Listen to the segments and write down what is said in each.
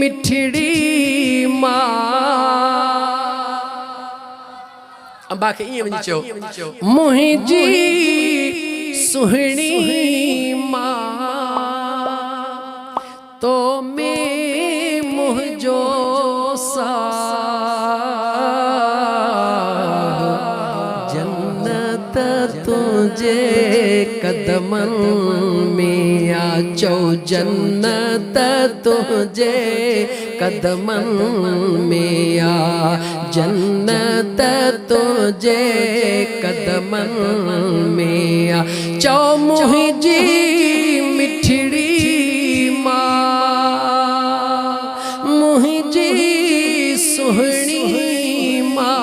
मिठड़ी माँ बाकी ये वञी मुंहिंजी सुहिणी माँ तो में मुंहिंजो साह जन्नत तुझे कदमन में आचो जन्नत तुझे कदमन में आ जन्नत तुझे कदमन में आ चो मुंहिंजी मिठड़ी माँ मुंहिंजी सुहिणी माँ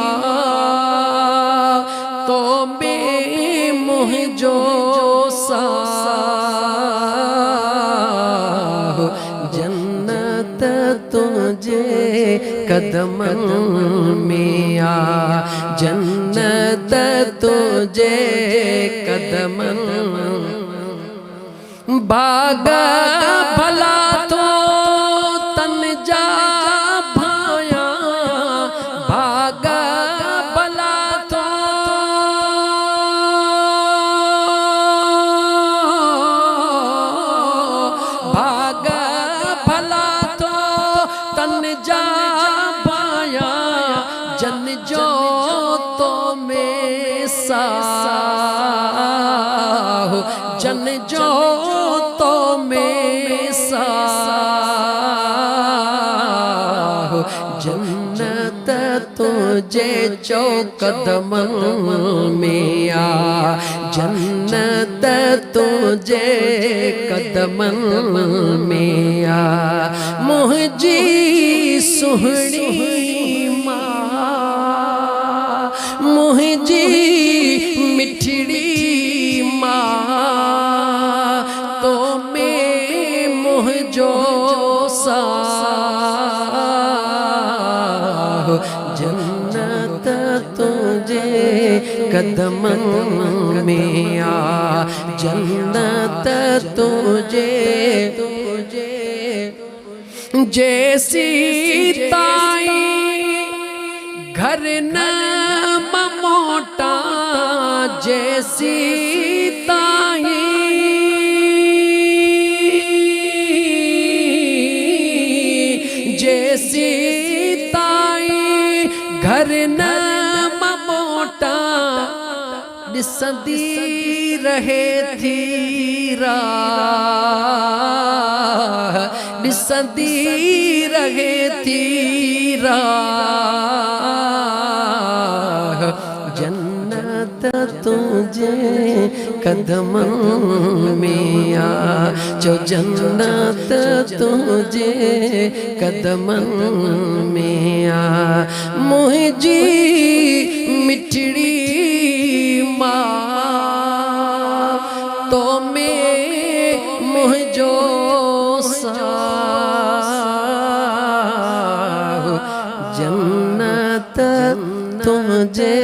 तो में मुंहिंजो साह जन्नत तुझे कदमन में आ जन्नत तुझे कदमन भागा भला तो तन जा भाया भागा भला तो भागा भला तो तन जा भाया जन जो तो में साह जन जो तो में साह जन्नत तुझे चो कदमन में आ जन्नत तुझे कदमन में आ मुंहिंजी सुहिणी माँ मुंहिंजी मिठड़ी माँ तो में मुंहिंजो साह जन्नत तुझे कदमन में आ जन्नत तुझे जैसी ताई घर न मोटा जैसी ताई जैसी ताई घर न मोटा ॾिसंदी रहे थी राह ॾिसंदी रहे थी राह जन्नत तुझे कदमन में आ जो जन्नत तुझे कदमन में आ मुंहिंजी मिठड़ी माँ तो में मुंहिंजो साह जन्नत तुझे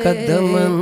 कदमन